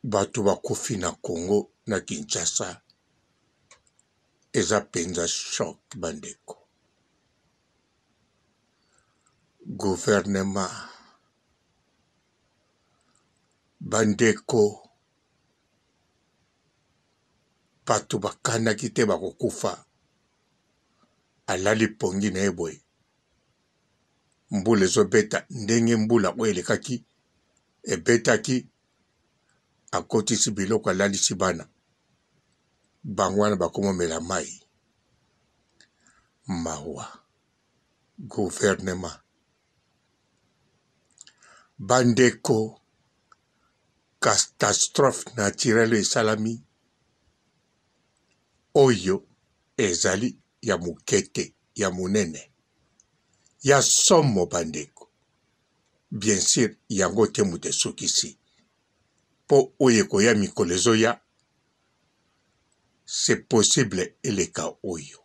Bato bakufi na Congo na Kinshasa eza penza choc bandeko. Gouvernement bandeko bato bakandaki te bakokufa alali pongi na eboye. Mbula ezobeta ndenge mbula oyo elekaki ebetaki akotisi biloko alalisi bana bango wana bakomomela mai. Mawa gouvernement bandeko catastrophe naturelle esalami oyo ezali ya mukete ya munene ya somo bandeko. Bien sûr yango te mutu esukisi po oyo ekoya mikolo ezoya c'est possible eleka oyo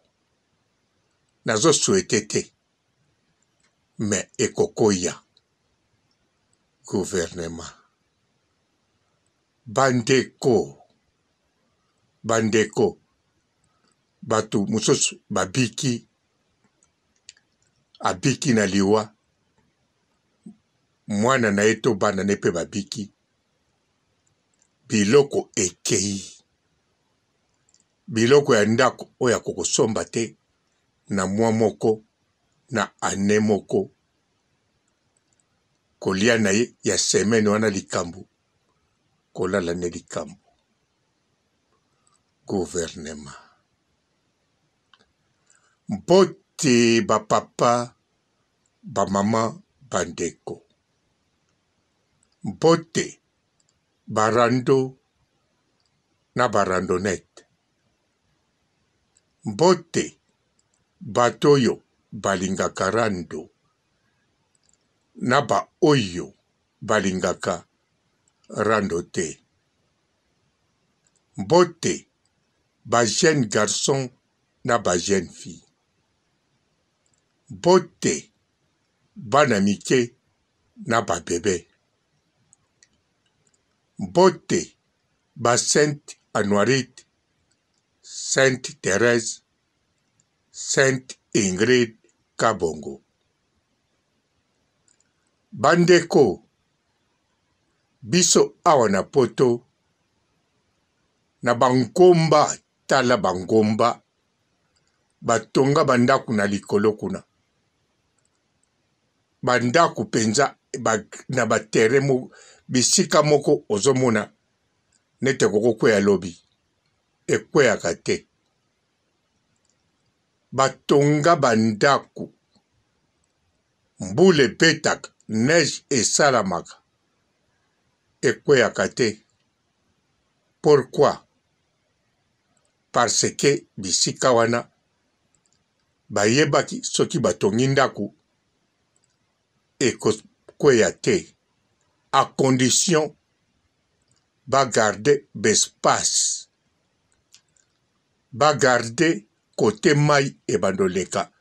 nazo souhaité te mais ekokoya. Gouvernement bandeko bato mususu babiki abiki na liwa mwana na ye to bana ne pe babiki biloko ekei biloko ya ndako oyo akokosomba te na mwa moko na ane moko kolia na ye ya semaine wana likambo kolala ne likambo. Gouvernement mbote bapapa bamama bandeko mbote barando na barandonete mbote bato oyo balingaka rando na ba oyo balingaka rando te. Mbote ba jeune garçon na ba jeune fille. Mbote bana mike na ba bebe. Mbote ba Sainte Anuarite, Sainte Thérèse, Sainte Ingrid Kabongo. Bandeko biso awa na poto na bangomba tala bangomba batonga bandaku na likolo kuna bandaku penza na batere bisika moko ozomona nete kokokweya lobi ekweyaka te. Batonga bandaku mbule petaka neige esalamaka ekweyaka te. Pourquoi? Parce que bisika wana bayebaki soki batongi ndaku ekokweya te à condition bagarde bespace bagarde kote mai ebandoleka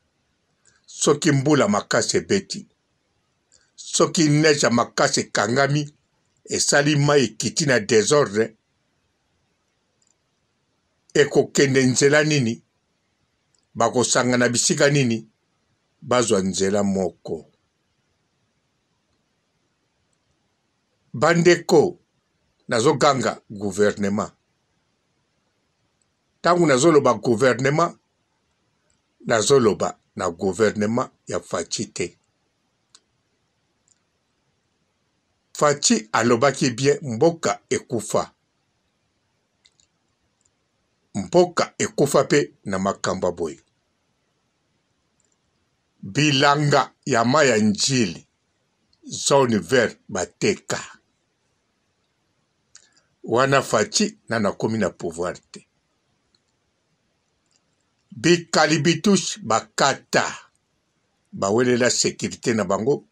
soki mbula makasi ebeti soki neige makasi ekangami esali mai ekiti na désordre ekokende nzela nini bakosangana bisika nini bazwa nzela moko. Bandeko nazoganga gouvernement tangu nazoloba gouvernement nazoloba na gouvernement ya Faci te. Faci alobaki bien mboka ekufa. Mboka ekufa pe na makamba boy. Bilanga ya maya njili zone vert bateka. Wana Faci nana komi na pouvoir te. Bikalibitush bakata bawelela sécurité na bango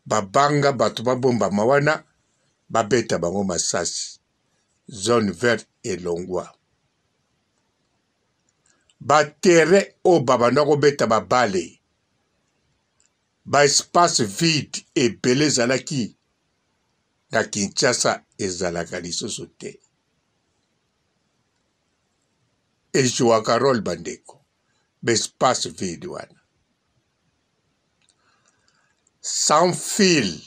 babanga bato babomba mawana babeta bango masasi zone vert elongwa. Batere o babanda kobeta ba espace vide ebele ezalaki na Kinshasa ezalaka lisusu te. Ejwaka role bandeko bespace vide wana. Sans fil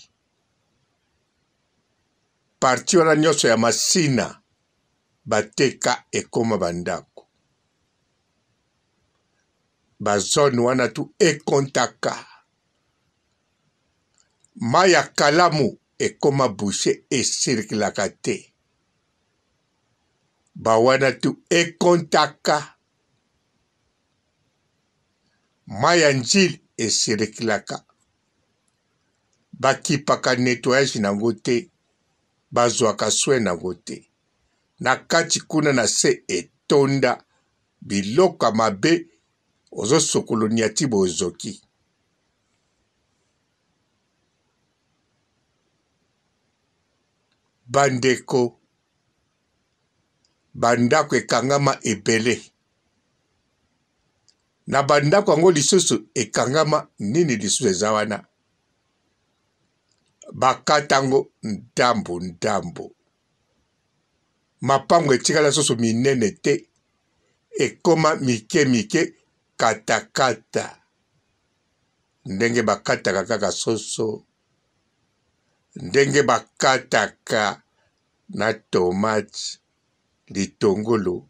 parti wana nyonso ya masina bateka ekoma bandako. Bazone wana tu ekontaka. Maya kalamu ekoma bouché esirikilaka te. Bawana tu ekontaka. Maya njili esirikilaka. Bakipaka nettoyage nango te. Bazwaka soin nango te. Na kati kuna na se etonda biloka mabe ozo sokolonia ti bozoki. Bandeko bandako ekangama ebele. Na bandako yango lisusu ekangama nini lisusu eza wana. Bakatango ndambo ndambo. Mapango etikala soso minene te. Ekoma mike mike katakata. Ndenge bakataka kaka soso. Ndenge bakataka na tomate, litongolo.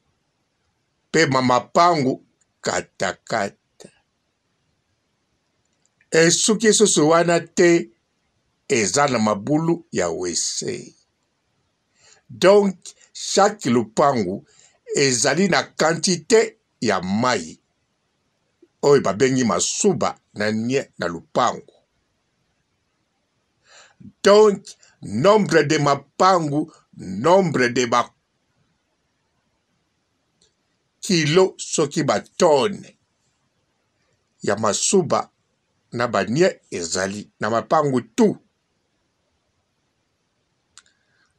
Pe mapango katakata. Esuki soso wana te eza na mabulu ya wese. Donc, chaque lupangu ezali na quantité ya mai. Oyo babengi masuba na nie na lupangu. Donc, nombre de mapangu, nombre de ba kilo soki ba tonne ya masuba na banie ezali na mapangu tu.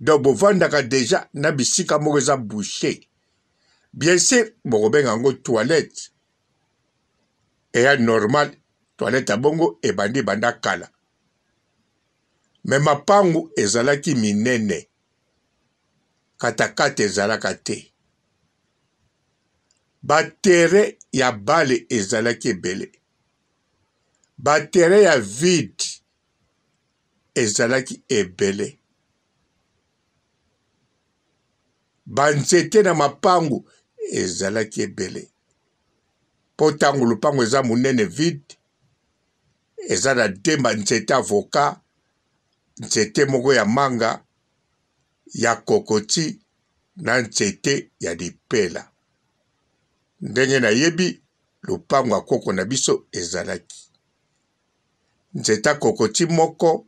Donc bovandaka deja na bisika moko eza bouché. Bien sûr, bokobenga yango toilette. Eya normal, toilette abongo ebandi banda kala. Me mapangu ezalaki minene. Katakata ezalaka te. Batere ya bale ezalaki ebele. Batere ya vide ezalaki ebele. Banzete na mapangu ezalaki ebele. Potangu lupangu eza munene vide. Eza na demba nzete avocat. Nzete moko ya manga. Ya kokoti. Na nzete ya lipela. Ndenge na yebi lupangu akoko na biso ezalaki. Nzete kokoti moko.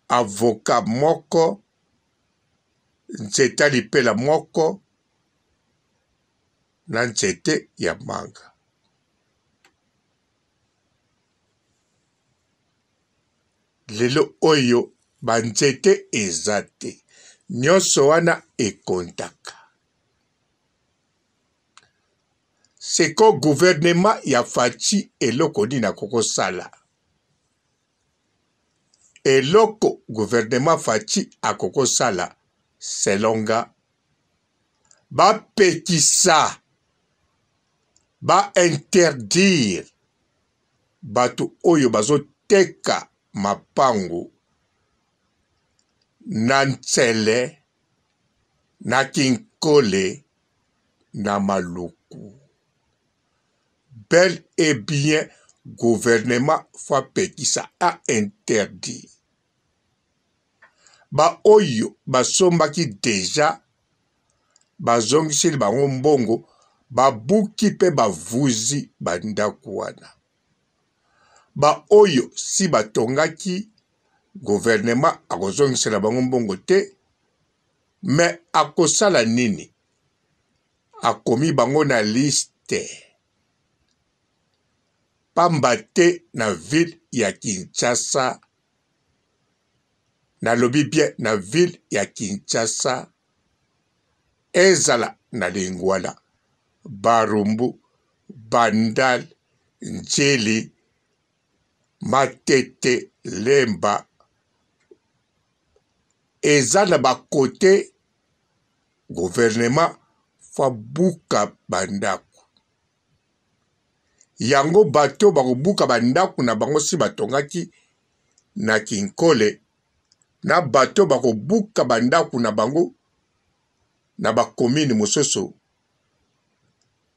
Avocat moko. Nzete lipela moko. Na nzete ya manga. Lelo oyo banzete ezate. Nyonso wana ekontaka. Seko gouvernement ya faci eloko nini akoko sala. Eloko gouvernement faci akoko sala selonga. Ba pekisa. Ba interdire. Batu oyo bazo teka mapangu. Na ntsele. Na kinkole. Na maluku. Bel et bien, gouvernement fa pekisa a interdit. Ba oyo basombaki deja. Bazongisili bango mbongo. Babuki pe bavuzi bandaku wana. Ba oyo si batongaki gouvernement akozongisela bango mbongo te. Me akosala nini? Akomi bango na liste. Pamba te na ville ya Kinshasa. Na lobi bien na ville ya Kinshasa. Ezala na Lingwala. Barumbu. Bandal. Njeli. Matete. Lemba. eza na bakote gouvernement fa buka bandako. Yango bato bakobuka bandako na bango si batongaki na Kinkole, na bato bakobuka bandako na bango na bakomini mosusu.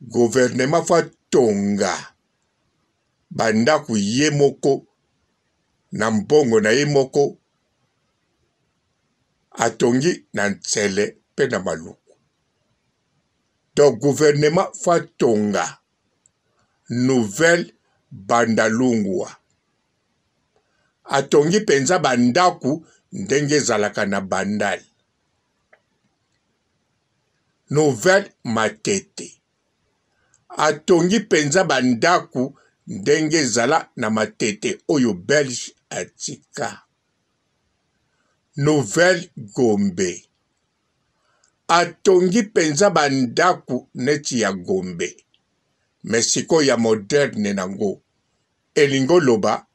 Gouvernement fa tonga bandako ye moko na mbongo na ye moko, atongi na ntsele pe na maluku. Donc gouvernement fa tonga nouvelle bandalungwa, atongi penza bandaku ndenge zalaka na bandali. Nouvelle Matete, atongi penza bandaku ndenge zala na Matete oyo Belge atika. Nouvelle Gombe, atongi penza bandaku neti ya Gombe, mesiko ya moderne nango. Elingo loba,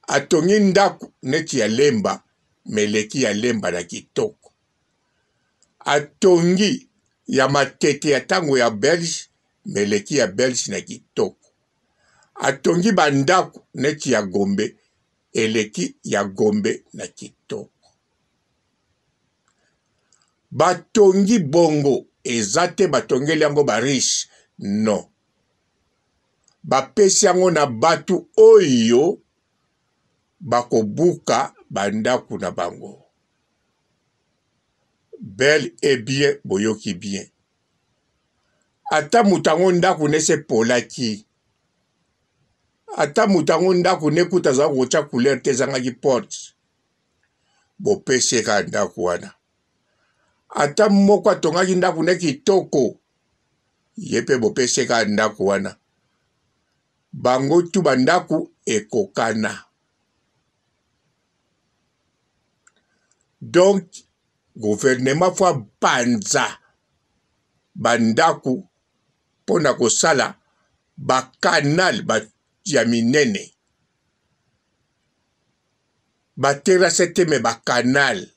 atongi ndaku neti ya Lemba, meleki ya Lemba na kitoko. Atongi ya Matete ya tango ya Belge, meleki ya Belge na kitoko. Atongi bandaku neti ya Gombe, eleki ya Gombe na kitoko. Batongi bongo ezate batongeli yango bariche, non. Bapesi yango na batu oyo bakobuka bandaku na bango. Bel et bien boyoki bien. Ata mutango ndaku nese polaki. Ata mutango ndaku nekuta za rocha couleur tezangaki porte. Bopesi ka ndaku wana. Ata moko atongaki ndaku neki toko. Yepe bopesi ka ndaku wana. Bango tu bandaku ekokana. Donc, gouvernement fa banza bandaku pona kosala bakanal ya minene. Batera seteme bakanal.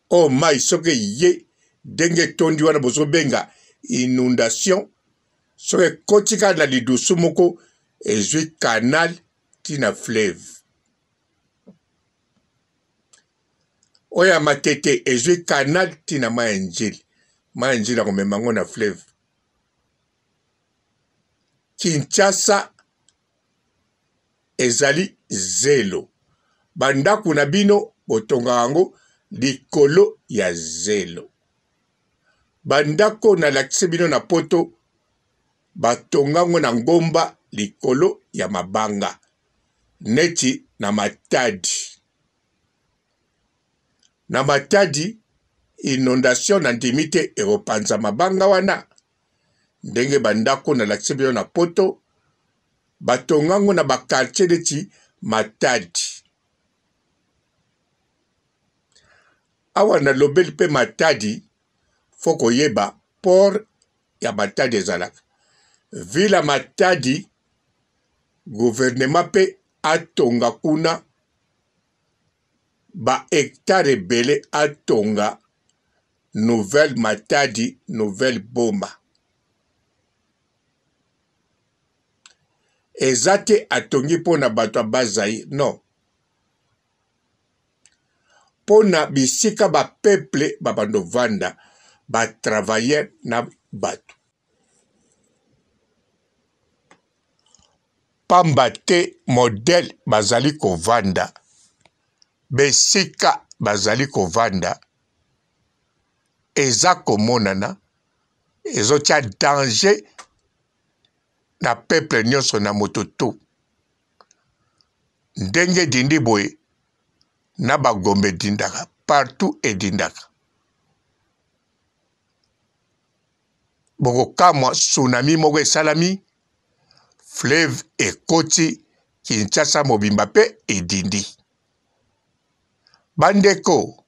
Oh mai soke ye denge tondi wana bozo benga inondation. Soke kotika na lidusu moko ezwi canal tina fleuve. Oya Matete ezwi canal tina Mayenjili. Mayenjili akomemango na fleuve. Kinshasa ezali zelo. Bandaku na bino botonga yango likolo ya zelo. Bandako na lakise bino na poto batongango na ngomba likolo ya mabanga. Neti na Matadi. Na Matadi, inondation na ndimite eropanza mabanga wana. Ndenge bandako na lakise bino na poto batongango na bakartier neti Matadi. Awa na lobeli pe Matadi, foko yeba port ya Matadi ezalaka. Vila Matadi, gouvernement pe atonga kuna ba hectare bele atonga Nouvelle Matadi, Nouvelle Boma. Ezate atongi pona bato bazai, non. Pona bisika ba peuple babando vanda, ba travailler na bato. Pamba te model bazali kovanda. Besika bazali kovanda. Eza komonana. Ezotia danger na peuple nyonso na mototo. Ndenge dindi boye na bagombe dindaka. Partout edindaka. Boko kamwa tsunami moko esalami. Fleuve ekoti Kinshasa mobimba pe edindi. Bandeko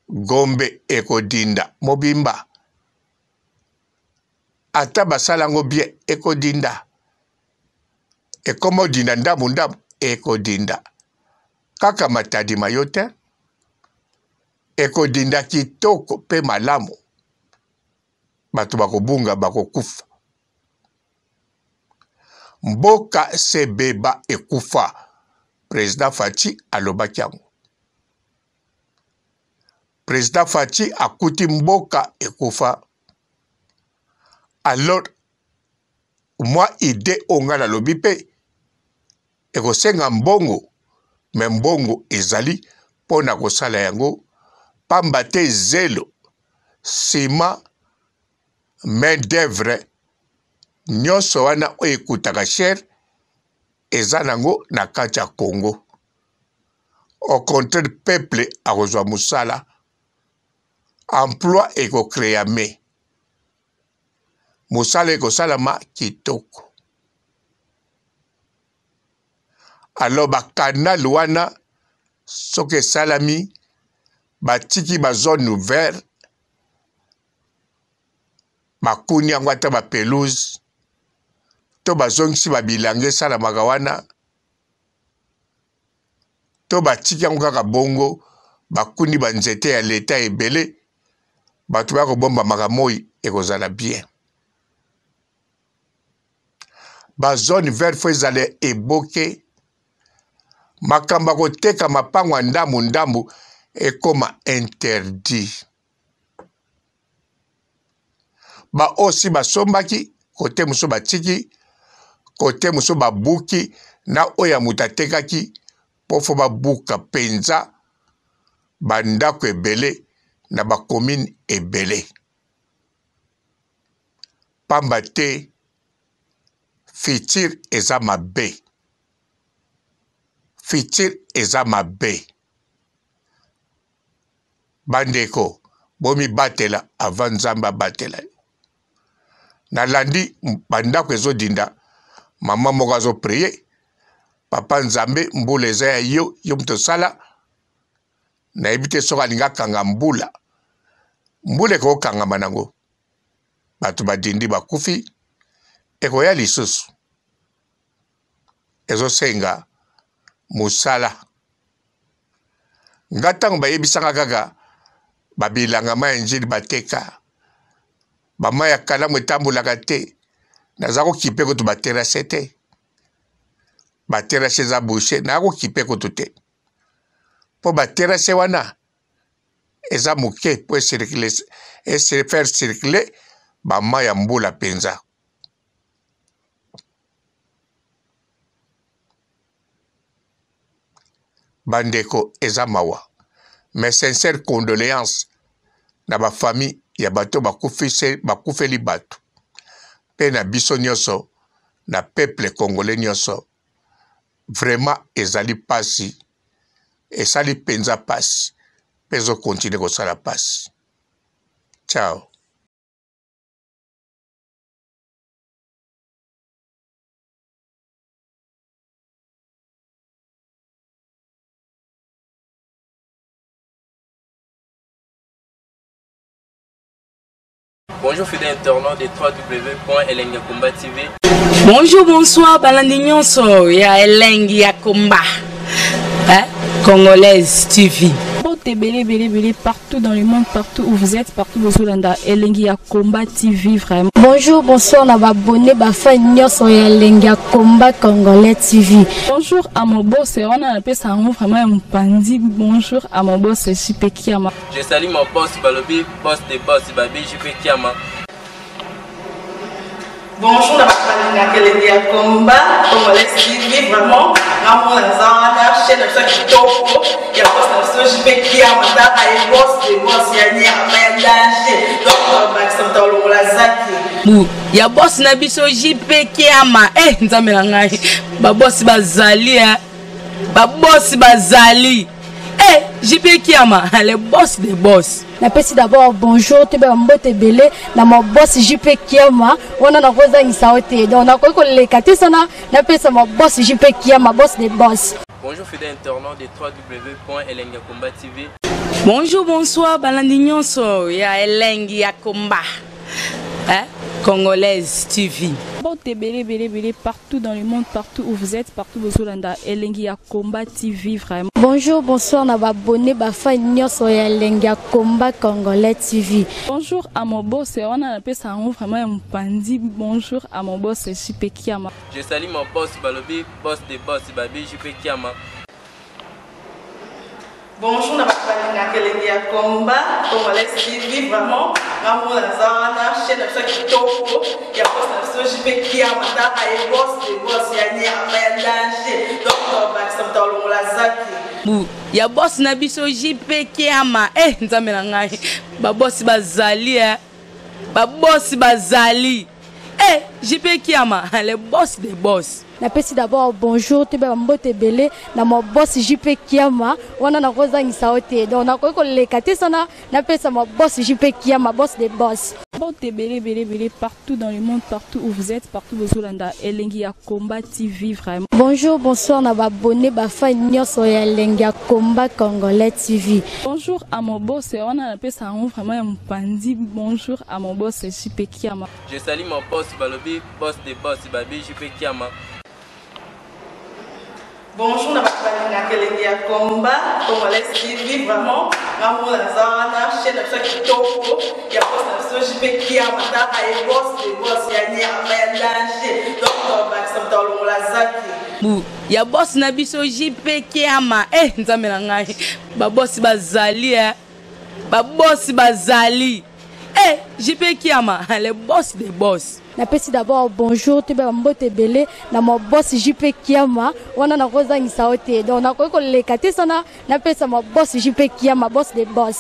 Gombe ekodinda mobimba. Ata basalango bien ekodinda. Ekomo dinda ndamu ndamu ekodinda. kaka matadi mayote ekodinda kitoko pe malamu bato bakobunga bakokufa mboka sebeba ekufa président Faci alobaki yango président Faci akuti mboka ekufa alors moi idée onga na lobi pe ekosenga mbongo me mbongo ezali pona kosala yango pamba te zelo sima main d'œuvre nyonso wana oyo ekutaka cher eza nango na kati ya Congo au contraire peuple akozwa mosala emploi ekokreame mosala ekosalama kitoko alors bakanal wana soki esalami batiki bazone ouvert bakuni yango ata bapelouse to bazongisi babilanga esalamaka wana to batiki yango kaka bongo bakuni banzete ya leta ebele bato bakobombamaka moi ekozala bien bazone vert fo ezala eboke makambo koteka mapango ya ndambu ekoma interdit baosi basombaki kote mosusu batiki kote mosusu babuki na oyo moto atekaki mpo fo babuka mpenza bandako ebele na bakomine ebele pamba te fitir eza mabe fitir eza mabe bandeko bomi batela avant nzambe abatela nalandi bandako ezodinda mama moko azoprie papa nzambe mbula eza ya yo moto osala nayebi te soki alingi akanga mbula ekokangama nango bato badindi bakufi ekoya lisusu ezosenga mosala nga ntango bayebisanga kaka babilanga ma ya njili bateka bama ya kalamu etambulaka te naza kokipe kutu baterase te baterase eza bouche naza kokipe kutu te mpo baterase wana eza moke mpo faire circuler bama ya mbula mpenza bandeko eza mawa mais sincère condoléance na bafamille ya bato bakufeli bato mpe na biso nyonso na peuple congolais nyonso vraiment ezali pasi esali mpenza pasi mpe ezokontinue kosala pasi ciao. Bonjour fidèles internautes de www.elengiakomba TV. Bonjour, bonsoir, balandi nyonso ya Elengi ya Komba. Congolaise TV. Belé partout dans le monde, partout où vous êtes, partout où vous êtes, Elengi ya Komba TV vraiment. Bonjour, bonsoir, na abonné bafa nyonso ya Elengi ya Komba Congolais TV. Bonjour à mon boss, on a appelé ça vraiment un pandi. Bonjour à mon boss, JP Kiama. Je salue mon boss Balobi, boss de boss Babi, JP Kiama. Bonjour, la Elengi ya Komba Congolais TV vraiment. Namo nazana chaîne de chaque topo. Ya boss na JP Kiama, ta ay boss de boss ya ni amendage. Donc Maxime Tolo la zaki. Ya boss na biso JP Kiama. Nzambe na ngai. Ba boss bazali ba boss bazali. JP Kiama, le boss des boss. Napesi d'abord bonjour, te ba mbote belé na mon boss JP Kiama. On a na koza ngisaote. Donc na ko lekati sana napesa mon boss JP Kiama, boss des boss. Bonjour fidèles internautes de www.elengiakomba TV. Bonjour, bonsoir, balandi nyonso ya Elengi ya Komba. Congolaise TV. Bon, t'es belé partout dans le monde, partout où vous êtes, partout où vous êtes, Elengi ya Combat TV vraiment. Bonjour, bonsoir, na abonné bafa nyonso ya Elengi ya Combat Congolais TV. Bonjour à mon boss, on a appelé ça vraiment un pandi. Bonjour à mon boss, JP Kiama. Je salue mon boss Balobi, boss des boss, Babi JP Kiama. Bonjour, na Elengi ya Combat Congolais TV vraiment. Maman la zana chaîne de chaque kitoko ya boss na JP Kiama ta ay boss des boss ya ni ama danger. Donc ba ça dans la zaki. Ya boss na biso JP Kiama nzambe na ngai ba boss bazali ba boss bazali JP Kiama le boss des boss. Napesi d'abord bonjour te ba mbote belé na mo boss JP Kiama wana na kozangisa ote donc na ko lekate sana napesa mo boss JP Kiama boss des boss. Bon, t'es belé partout dans le monde, partout où vous êtes, partout où vous êtes, Elengi ya Combat TV vraiment. Bonjour, bonsoir, na abonné bafa nyonso ya Elengi ya Combat Congolais TV. Bonjour à mon boss, on a appelé ça vraiment un pandi. Bonjour à mon boss, JP Kiama. Je salue mon boss Balobi, boss des boss, Babi JP Kiama. Bonjour, na Elengi ya Combat Congolais TV vraiment. Maman la zana chaîne de chaque kitoko ya boss na JP Kiama ta ay boss des boss ya ni ama danger. Donc ba ça dans la zaki. Ya boss na biso JP Kiama nzambe na ngai ba boss bazali ba boss bazali JP Kiama le boss des boss. Napesi d'abord bonjour te ba mbote belé na mo boss JP Kiama wana na kozangisa ote donc na ko lekate sana napesa mo boss JP Kiama boss des boss.